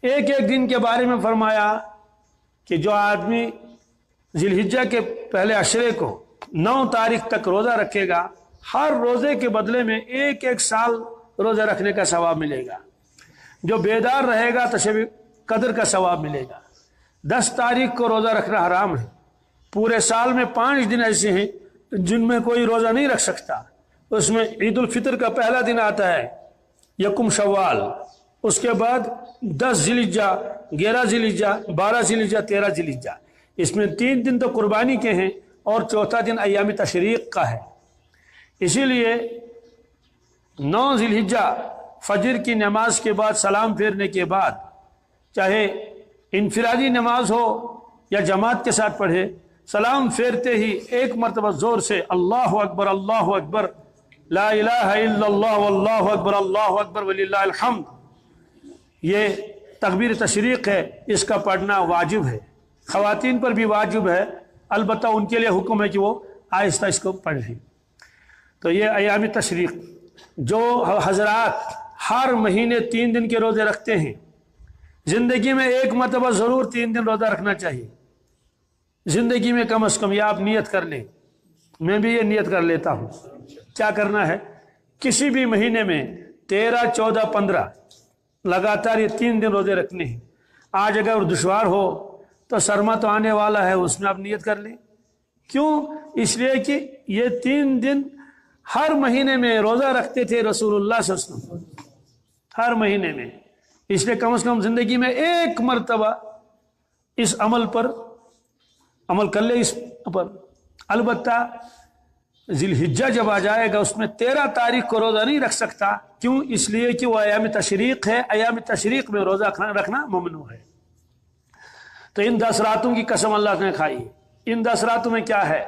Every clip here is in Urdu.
ایک ایک دن کے بارے میں فرمایا کہ جو آدمی ذی الحجہ کے پہلے عشرے کو 9 تاریخ تک روزہ رکھے گا، ہر روزے کے بدلے میں ایک ایک سال روزہ رکھنے کا ثواب ملے گا۔ جو بیدار رہے گا تو شب قدر کا ثواب ملے گا۔ 10 تاریخ کو روزہ رکھنا حرام ہے۔ پورے سال میں 5 دن ایسے ہیں جن میں کوئی روزہ نہیں رکھ سکتا۔ اس میں عید الفطر کا پہلا دن آتا ہے، یکم شوال، اس کے بعد 10 ذی الحجہ، 11 ذی الحجہ، 12 ذی الحجہ، 13 ذی الحجہ۔ اس میں 3 دن تو قربانی کے ہیں اور چوتھا دن ایام تشریق کا ہے۔ اسی لیے 9 ذی الحجہ فجر کی نماز کے بعد سلام پھیرنے کے بعد، چاہے انفرادی نماز ہو یا جماعت کے ساتھ پڑھے، سلام پھیرتے ہی ایک مرتبہ زور سے اللہ اکبر اللہ اکبر لا الہ الا اللہ واللہ اکبر اللہ اکبر وللہ الحمد، یہ تکبیر تشریق ہے، اس کا پڑھنا واجب ہے۔ خواتین پر بھی واجب ہے، البتہ ان کے لیے حکم ہے کہ وہ آہستہ اس کو پڑھیں۔ تو یہ ایام تشریق، جو حضرات ہر مہینے 3 دن کے روزے رکھتے ہیں، زندگی میں ایک مرتبہ ضرور 3 دن روزہ رکھنا چاہیے۔ زندگی میں کم از کم یہ آپ نیت کر لیں، میں بھی یہ نیت کر لیتا ہوں۔ کیا کرنا ہے؟ کسی بھی مہینے میں 13، 14، 15 لگاتار یہ 3 دن روزے رکھنے ہیں۔ آج اگر دشوار ہو تو سرما تو آنے والا ہے، اس میں آپ نیت کر لیں۔ کیوں؟ اس لیے کہ یہ 3 دن ہر مہینے میں روزہ رکھتے تھے رسول اللہ صلی اللہ علیہ وسلم، ہر مہینے میں۔ اس لیے کم از کم زندگی میں ایک مرتبہ اس عمل پر عمل کر لے۔ اس پر البتہ ذی الحجہ جب آ جائے گا اس میں 13 تاریخ کو روزہ نہیں رکھ سکتا۔ کیوں؟ اس لیے کہ وہ ایام تشریق ہے، ایام تشریق میں روزہ رکھنا ممنوع ہے۔ تو ان 10 راتوں کی قسم اللہ نے کھائی ہے۔ ان 10 راتوں میں کیا ہے؟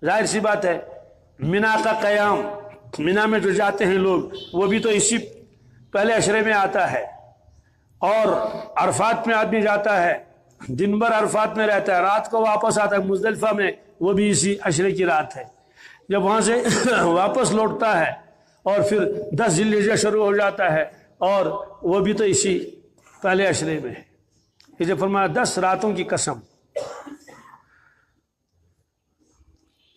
ظاہر سی بات ہے، مینا کا قیام، مینا میں جو جاتے ہیں لوگ، وہ بھی تو اسی پہلے عشرے میں آتا ہے۔ اور عرفات میں آدمی جاتا ہے، دن بھر عرفات میں رہتا ہے، رات کو واپس آتا ہے مزدلفہ میں، وہ بھی اسی عشرے کی رات ہے۔ جب وہاں سے واپس لوٹتا ہے اور پھر 10 ذی الحجہ شروع ہو جاتا ہے، اور وہ بھی تو اسی پہلے عشرے میں ہے۔ یہ جو فرمایا 10 راتوں کی قسم،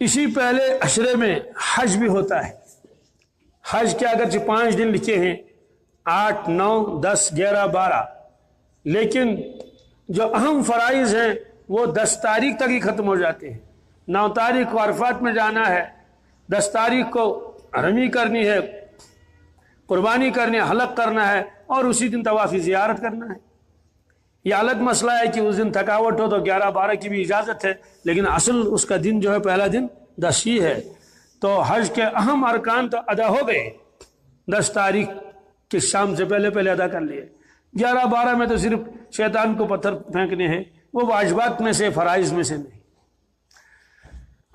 اسی پہلے عشرے میں حج بھی ہوتا ہے۔ حج کے اگرچہ 5 دن لکھے ہیں، 8، 9، 10، 11، 12، لیکن جو اہم فرائض ہیں وہ 10 تاریخ تک ہی ختم ہو جاتے ہیں۔ 9 تاریخ کو عرفات میں جانا ہے، 10 تاریخ کو رمی کرنی ہے، قربانی کرنی ہے، حلق کرنا ہے، اور اسی دن طواف زیارت کرنا ہے۔ یہ الگ مسئلہ ہے کہ اس دن تھکاوٹ ہو تو 11، 12 کی بھی اجازت ہے، لیکن اصل اس کا دن جو ہے پہلا دن 10 ہی ہے۔ تو حج کے اہم ارکان تو ادا ہو گئے، 10 تاریخ کی شام سے پہلے پہلے ادا کر لیے۔ 11، 12 میں تو صرف شیطان کو پتھر پھینکنے ہیں، وہ واجبات میں سے، فرائض میں سے نہیں۔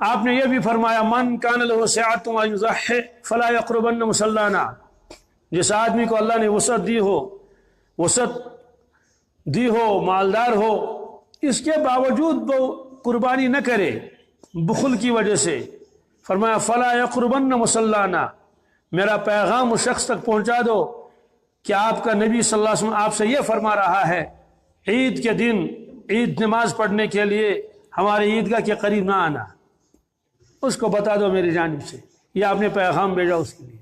آپ نے یہ بھی فرمایا من کان لہ سعۃ ان یضحی فلا یقربن مصلانا، جس آدمی کو اللہ نے وسعت دی ہو، مالدار ہو، اس کے باوجود وہ قربانی نہ کرے بخل کی وجہ سے، فرمایا فلا یقربن مصلانا، میرا پیغام اس شخص تک پہنچا دو کہ آپ کا نبی صلی اللہ علیہ وسلم آپ سے یہ فرما رہا ہے، عید کے دن عید نماز پڑھنے کے لیے ہمارے عیدگاہ کے قریب نہ آنا، اس کو بتا دو میری جانب سے، یہ آپ نے پیغام بھیجا اس کے لیے۔